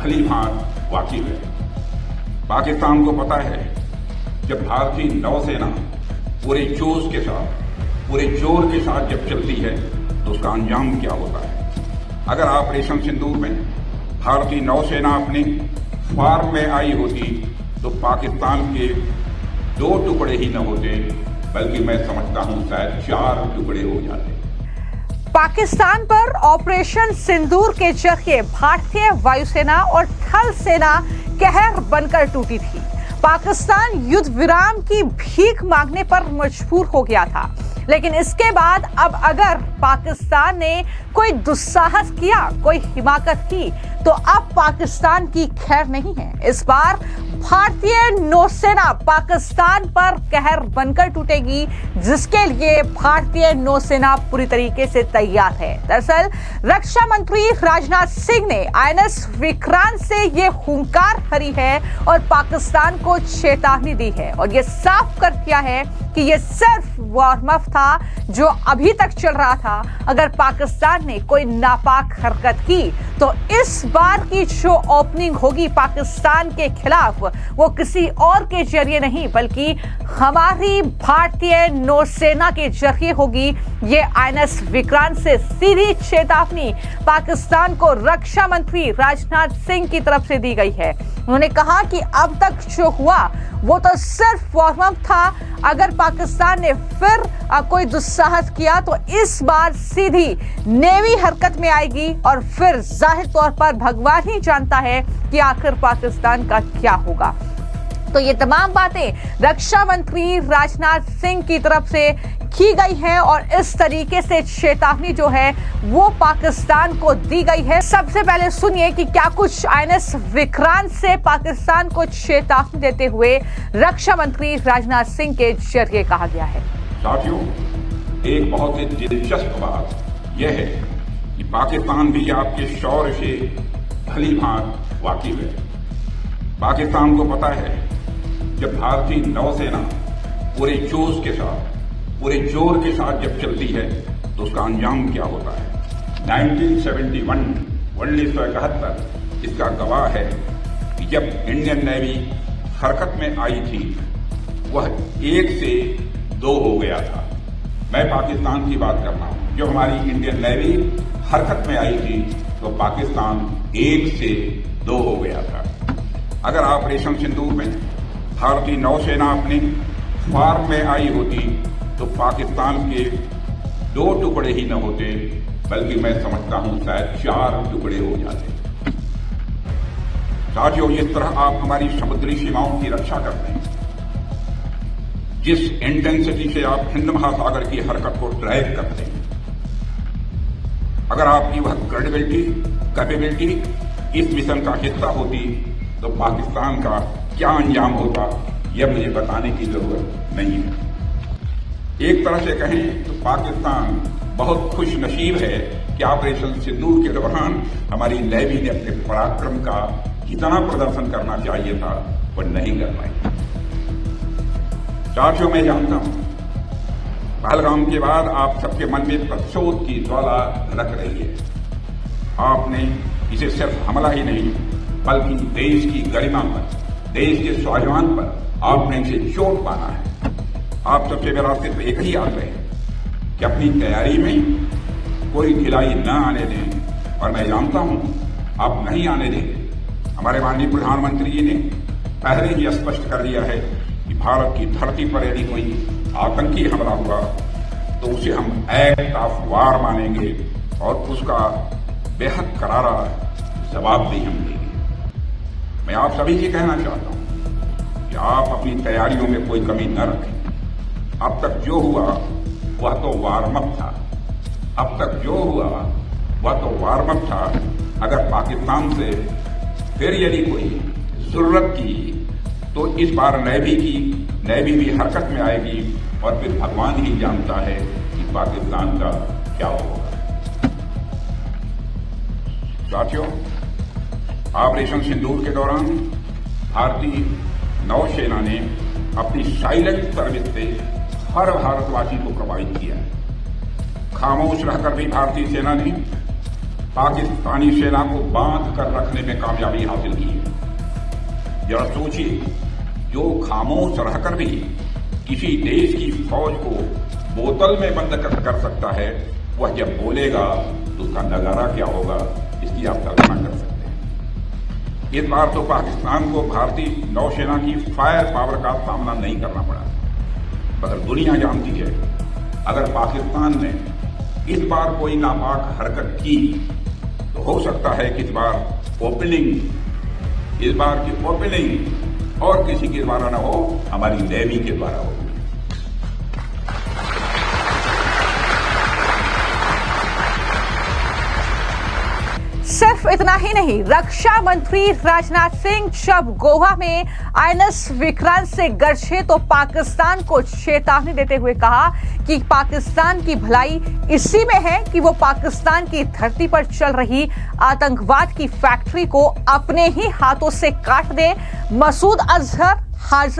भली भांति वाकिफ है। पाकिस्तान को पता है जब भारतीय नौसेना पूरे जोश के साथ, पूरे जोर के साथ जब चलती है तो उसका अंजाम क्या होता है। अगर ऑपरेशन सिंदूर में भारतीय नौसेना अपने फार्म में आई होती तो पाकिस्तान के 2 टुकड़े ही न होते, बल्कि मैं समझता हूं शायद 4 टुकड़े हो जाते। पाकिस्तान पर ऑपरेशन सिंदूर के जरिए भारतीय वायुसेना और थल सेना कहर बनकर टूटी थी। पाकिस्तान युद्ध विराम की भीख मांगने पर मजबूर हो गया था, लेकिन इसके बाद अब अगर पाकिस्तान ने कोई दुस्साहस किया, कोई हिमाकत की, तो अब पाकिस्तान की खैर नहीं है। इस बार भारतीय नौसेना पाकिस्तान पर कहर बनकर टूटेगी, जिसके लिए भारतीय नौसेना पूरी तरीके से तैयार है। दरअसल रक्षा मंत्री राजनाथ सिंह ने आईएनएस विक्रांत से ये हुंकार भरी है और पाकिस्तान को चेतावनी दी है और ये साफ कर दिया है कि ये सिर्फ वार्म अप था जो अभी तक चल रहा था। अगर पाकिस्तान ने कोई नापाक हरकत की तो इस बार की जो ओपनिंग होगी पाकिस्तान के खिलाफ, वो किसी और के जरिए नहीं बल्कि हमारी भारतीय नौसेना के जरिए होगी। ये आईएनएस विक्रांत से सीधी चेतावनी पाकिस्तान को रक्षा मंत्री राजनाथ सिंह की तरफ से दी गई है। उन्होंने कहा कि अब तक जो हुआ वो तो सिर्फ वार्म अप था। अगर पाकिस्तान ने फिर कोई दुस्साहस किया तो इस बार सीधी नेवी हरकत में आएगी और फिर जाहिर तौर पर भगवान ही जानता है कि आखिर पाकिस्तान का क्या होगा। तो ये तमाम बातें रक्षा मंत्री राजनाथ सिंह की तरफ से की गई है और इस तरीके से चेतावनी जो है वो पाकिस्तान को दी गई है। सबसे पहले सुनिए कि क्या कुछ आईएनएस विक्रांत से पाकिस्तान को चेतावनी देते हुए रक्षा मंत्री राजनाथ सिंह के जरिए कहा गया है। साथियों, एक बहुत ही दिलचस्प बात यह है कि पाकिस्तान भी आपके शौर्य से भली भांति वाकिफ है। पाकिस्तान को पता है जब भारतीय नौसेना पूरे जोश के साथ, पूरे जोर के साथ जब चलती है तो उसका अंजाम क्या होता है। 1971 इसका गवाह है कि जब इंडियन नेवी हरकत में आई थी वह 1 से 2 हो गया था। मैं पाकिस्तान की बात कर रहा हूं। जब हमारी इंडियन नेवी हरकत में आई थी तो पाकिस्तान 1 से 2 हो गया था। अगर ऑपरेशन सिंदूर में भारतीय नौसेना अपने फार्म में आई होती तो पाकिस्तान के 2 टुकड़े ही न होते, बल्कि मैं समझता हूं शायद 4 टुकड़े हो जाते। साथियों, जिस तरह आप हमारी समुद्री सीमाओं की रक्षा करते हैं, जिस इंटेंसिटी से आप हिंद महासागर की हरकत को ड्राइव करते हैं, अगर आपकी वह क्रेडिबिलिटी, कैपेबिलिटी इस मिशन का हिस्सा होती तो पाकिस्तान का क्या अंजाम होता यह मुझे बताने की जरूरत नहीं है। एक तरह से कहें तो पाकिस्तान बहुत खुश नसीब है कि ऑपरेशन सिंदूर के दौरान हमारी नेवी ने अपने पराक्रम का जितना प्रदर्शन करना चाहिए था वह नहीं कर पाई। साथियों, मैं जानता हूं पहलगाम के बाद आप सबके मन में प्रतिशोध की ज्वाला रख रही है। आपने इसे सिर्फ हमला ही नहीं बल्कि देश की गरिमा पर, देश के स्वाभिमान पर आपने इसे चोट पाना है। आप सबसे मेरा सिर्फ एक ही आग्रह है कि अपनी तैयारी में कोई ढिलाई न आने दें, और मैं जानता हूं आप नहीं आने देंगे। हमारे माननीय प्रधानमंत्री जी ने पहले ही स्पष्ट कर दिया है कि भारत की धरती पर यदि कोई आतंकी हमला हुआ तो उसे हम एक्ट ऑफ वार मानेंगे और उसका बेहद करारा जवाब भी हम देंगे। मैं आप सभी से कहना चाहता हूं कि आप अपनी तैयारियों में कोई कमी न रखें। अब तक जो हुआ वह तो वार्म अप था। अब तक जो हुआ वह तो वार्म अप था। अगर पाकिस्तान से फिर यदि कोई जरूरत की तो इस बार नेवी भी हरकत में आएगी और फिर भगवान ही जानता है कि पाकिस्तान का क्या होगा। साथियों, ऑपरेशन सिंदूर के दौरान भारतीय नौसेना ने अपनी साइलेंट सर्विस से हर भारतवासी को प्रभावित किया। खामोश रहकर भी भारतीय सेना ने पाकिस्तानी सेना को बांध कर रखने में कामयाबी हासिल की है। जरा सोचिए, जो खामोश रहकर भी किसी देश की फौज को बोतल में बंद कर सकता है, वह जब बोलेगा तो उसका नजारा क्या होगा, इसकी आप कल्पना कर सकते हैं। इस बार तो पाकिस्तान को भारतीय नौसेना की फायर पावर का सामना नहीं करना पड़ा, मगर दुनिया जानती है अगर पाकिस्तान ने इस बार कोई नापाक हरकत की तो हो सकता है कि इस बार की ओपनिंग और किसी के द्वारा न हो, हमारी नेवी के द्वारा हो। सिर्फ इतना ही नहीं, रक्षा मंत्री राजनाथ सिंह जब गोवा में आईएनएस विक्रांत से गरजे तो पाकिस्तान को चेतावनी देते हुए कहा कि पाकिस्तान की भलाई इसी में है कि वो पाकिस्तान की धरती पर चल रही आतंकवाद की फैक्ट्री को अपने ही हाथों से काट दे। मसूद अजहर,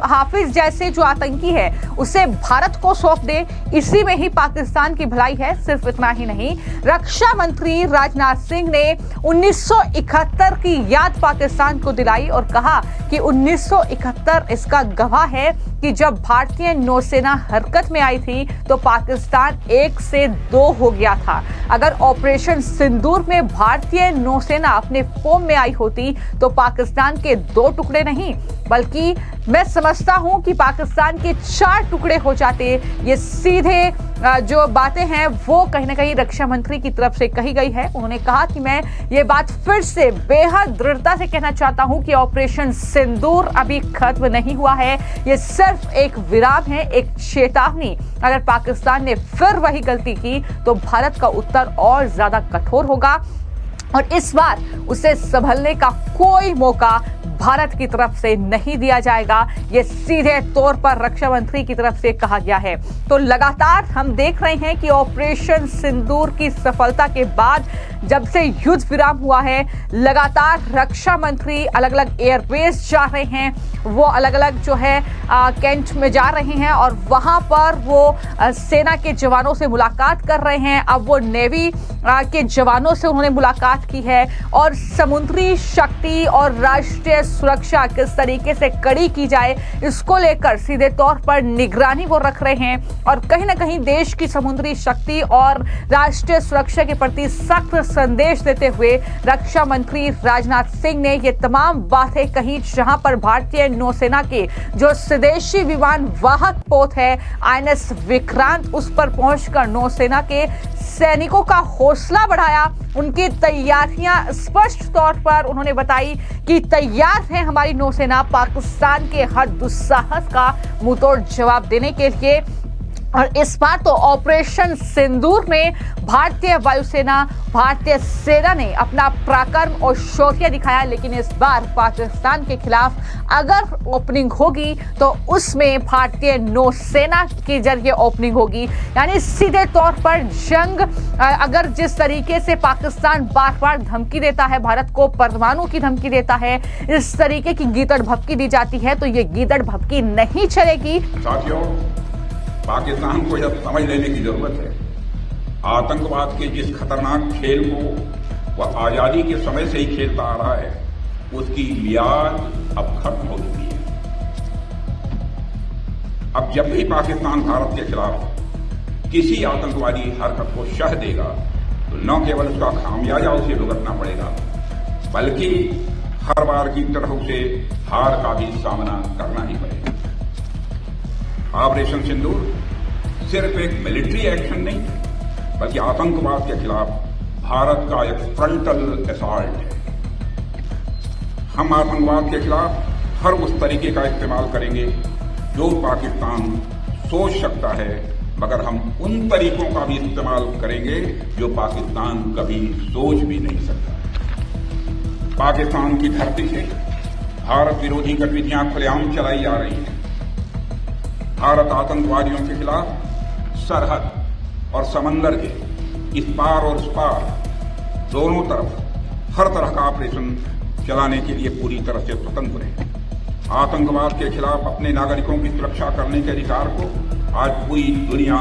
हाफिज जैसे जो आतंकी है उसे भारत को सौंप दे, इसी में ही पाकिस्तान की भलाई है। सिर्फ इतना ही नहीं, रक्षा मंत्री राजनाथ सिंह ने 1971 की याद पाकिस्तान को दिलाई और कहा कि 1971 इसका गवाह है कि जब भारतीय नौसेना हरकत में आई थी तो पाकिस्तान 1 से 2 हो गया था। अगर ऑपरेशन सिंदूर में भारतीय नौसेना अपने फॉर्म में आई होती तो पाकिस्तान के 2 टुकड़े नहीं बल्कि मैं समझता हूं कि पाकिस्तान के 4 टुकड़े हो जाते। ये सीधे जो बातें हैं वो कहीं ना कहीं रक्षा मंत्री की तरफ से कही गई है। उन्होंने कहा कि मैं ये बात फिर से बेहद दृढ़ता से कहना चाहता हूं कि ऑपरेशन सिंदूर अभी खत्म नहीं हुआ है, ये सिर्फ एक विराम है, एक चेतावनी। अगर पाकिस्तान ने फिर वही गलती की तो भारत का उत्तर और ज्यादा कठोर होगा और इस बार उसे संभलने का कोई मौका भारत की तरफ से नहीं दिया जाएगा। ये सीधे तौर पर रक्षा मंत्री की तरफ से कहा गया है। तो लगातार हम देख रहे हैं कि ऑपरेशन सिंदूर की सफलता के बाद जब से युद्ध विराम हुआ है, लगातार रक्षा मंत्री अलग अलग एयरबेस जा रहे हैं, वो अलग अलग जो है कैंट में जा रहे हैं और वहां पर वो सेना के जवानों से मुलाकात कर रहे हैं। अब वो नेवी के जवानों से उन्होंने मुलाकात की है और समुद्री शक्ति और राष्ट्रीय सुरक्षा किस तरीके से कड़ी की जाए इसको लेकर सीधे तौर पर निगरानी वो रख रहे हैं और कहीं ना कहीं देश की समुद्री शक्ति और राष्ट्रीय सुरक्षा के प्रति सख्त संदेश देते हुए रक्षा मंत्री राजनाथ सिंह ने ये तमाम बातें कही, जहां पर भारतीय नौसेना के जो स्वदेशी विमान वाहक पोत है आईएनएस विक्रांत, उस पर पहुंचकर नौसेना के सैनिकों का हौसला बढ़ाया। उनकी तैयारियां स्पष्ट तौर पर उन्होंने बताई कि तैयार है हमारी नौसेना पाकिस्तान के हर दुस्साहस का मुंहतोड़ जवाब देने के लिए। और इस बार तो ऑपरेशन सिंदूर में भारतीय वायुसेना, भारतीय सेना ने अपना पराक्रम और शौर्य दिखाया, लेकिन इस बार पाकिस्तान के खिलाफ अगर ओपनिंग होगी तो उसमें भारतीय नौसेना के जरिए ओपनिंग होगी। यानी सीधे तौर पर जंग, अगर जिस तरीके से पाकिस्तान बार बार धमकी देता है, भारत को परमाणु की धमकी देता है, इस तरीके की गीदड़ भभकी दी जाती है तो ये गीदड़ भभकी नहीं चलेगी। साथियों, पाकिस्तान को यह समझ लेने की जरूरत है, आतंकवाद के जिस खतरनाक खेल को वह आजादी के समय से ही खेलता आ रहा है, उसकी मियाद अब खत्म हो चुकी है। अब जब भी पाकिस्तान भारत के खिलाफ किसी आतंकवादी हरकत को शह देगा तो न केवल उसका खामियाजा उसे भुगतना पड़ेगा, बल्कि हर बार की तरह उसे हार का भी सामना करना ही पड़ेगा। ऑपरेशन सिंदूर सिर्फ एक मिलिट्री एक्शन नहीं, बल्कि आतंकवाद के खिलाफ भारत का एक फ्रंटल असॉल्ट है। हम आतंकवाद के खिलाफ हर उस तरीके का इस्तेमाल करेंगे जो पाकिस्तान सोच सकता है, मगर हम उन तरीकों का भी इस्तेमाल करेंगे जो पाकिस्तान कभी सोच भी नहीं सकता। पाकिस्तान की धरती से भारत विरोधी गतिविधियां खुलेआम चलाई जा रही हैं। भारत आतंकवादियों के खिलाफ सरहद और समंदर के इस पार और उस पार दोनों तरफ हर तरह का ऑपरेशन चलाने के लिए पूरी तरह से स्वतंत्र है। आतंकवाद के खिलाफ अपने नागरिकों की सुरक्षा करने के अधिकार को आज पूरी दुनिया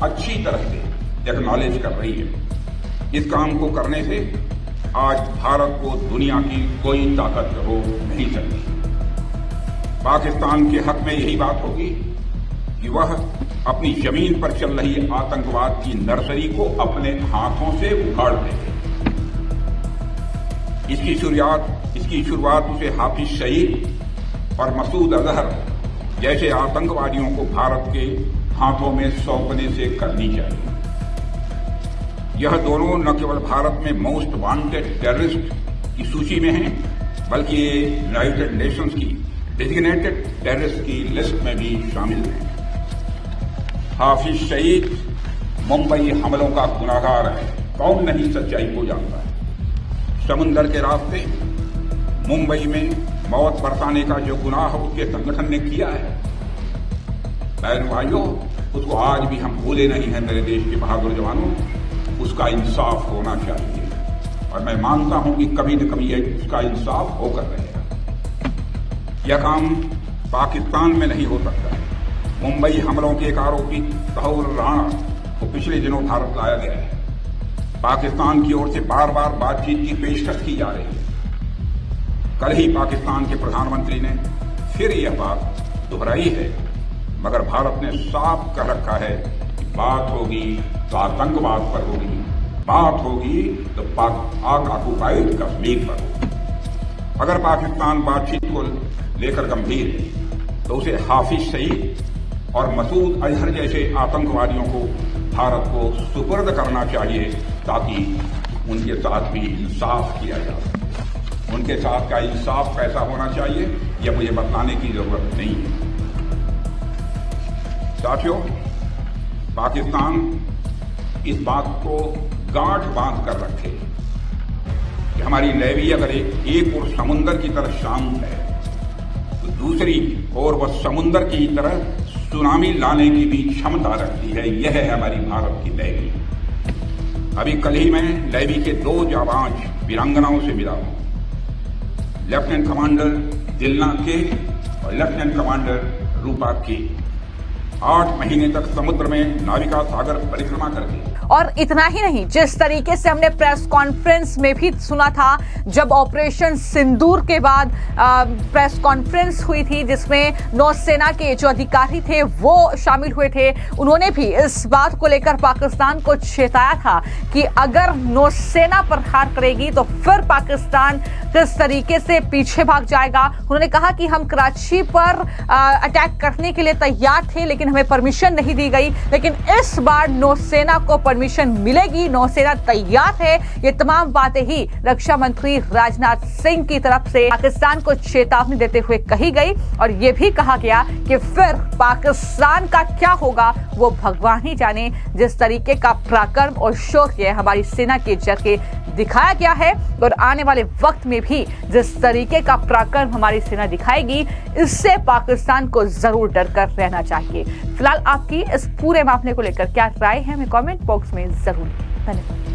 अच्छी तरह से एक्नॉलेज कर रही है। इस काम को करने से आज भारत को दुनिया की कोई ताकत रोक नहीं सकती। पाकिस्तान के हक में यही बात होगी कि वह अपनी जमीन पर चल रही आतंकवाद की नर्सरी को अपने हाथों से उखाड़ दे। इसकी शुरुआत उसे हाफिज सईद और मसूद अजहर जैसे आतंकवादियों को भारत के हाथों में सौंपने से करनी चाहिए। यह दोनों न केवल भारत में मोस्ट वांटेड टेररिस्ट की सूची में हैं, बल्कि ये यूनाइटेड नेशंस की डेजिग्नेटेड टेररिस्ट की लिस्ट में भी शामिल हैं। हाफिज सईद मुंबई हमलों का गुनाहगार है, कौन नहीं सच्चाई को जानता है। समुंदर के रास्ते मुंबई में मौत बरसाने का जो गुनाह उसके संगठन ने किया है, बहन भाइयों, उसको आज भी हम भूले नहीं हैं। मेरे देश के बहादुर जवानों, उसका इंसाफ होना चाहिए और मैं मानता हूं कि कभी न कभी उसका इंसाफ होकर रहेगा। यह काम पाकिस्तान में नहीं हो सकता। मुंबई हमलों के एक आरोपी राहुल राणा को पिछले दिनों भारत लाया गया है। पाकिस्तान की ओर से बार बार बातचीत की पेशकश की जा रही है। कल ही पाकिस्तान के प्रधानमंत्री ने फिर यह बात दोहराई है, मगर भारत ने साफ कर रखा है कि बात होगी तो आतंकवाद पर होगी, बात होगी तो पाक ऑक्युपाइड कश्मीर पर होगी। अगर पाकिस्तान बातचीत को लेकर गंभीर है तो उसे हाफिज सईद और मसूद अजहर जैसे आतंकवादियों को भारत को सुपुर्द करना चाहिए, ताकि उनके साथ भी इंसाफ किया जा सके। उनके साथ का इंसाफ कैसा होना चाहिए यह मुझे बताने की जरूरत नहीं है। साथियों, पाकिस्तान इस बात को गांठ बांध कर रखे कि हमारी नेवी अगर एक ओर समुंदर की तरह शांत है तो दूसरी ओर वह समुंदर की तरह सुनामी लाने की भी क्षमता रखती है। यह है हमारी भारत की नेवी। अभी कल ही मैं नेवी के 2 जाबाज वीरांगनाओं से मिला हूं, लेफ्टिनेंट कमांडर दिलना के और लेफ्टिनेंट कमांडर रूपा के। 8 महीने तक समुद्र में नाविका सागर परिक्रमा करके। और इतना ही नहीं, जिस तरीके से हमने प्रेस कॉन्फ्रेंस में भी सुना था, जब ऑपरेशन सिंदूर के बाद प्रेस कॉन्फ्रेंस हुई थी जिसमें नौसेना के जो अधिकारी थे वो शामिल हुए थे, उन्होंने भी इस बात को लेकर पाकिस्तान को चेताया था कि अगर नौसेना प्रहार करेगी तो फिर पाकिस्तान किस तरीके से पीछे भाग जाएगा। उन्होंने कहा कि हम कराची पर अटैक करने के लिए तैयार थे, लेकिन हमें परमिशन नहीं दी गई, लेकिन इस बार नौसेना को परमिशन मिलेगी, नौसेना तैयार है। ये तमाम बातें ही रक्षा मंत्री राजनाथ सिंह की तरफ से पाकिस्तान को चेतावनी देते हुए कही गई और ये भी कहा गया कि फिर पाकिस्तान का क्या होगा वो भगवान ही जाने। जिस तरीके का पराक्रम और शौर्य हमारी सेना के जरिए दिखाया गया है और आने वाले वक्त में भी जिस तरीके का पराक्रम हमारी सेना दिखाएगी, इससे पाकिस्तान को जरूर डर कर रहना चाहिए। फिलहाल आपकी इस पूरे मामले को लेकर क्या राय है, हमें कमेंट बॉक्स में जरूर। धन्यवाद।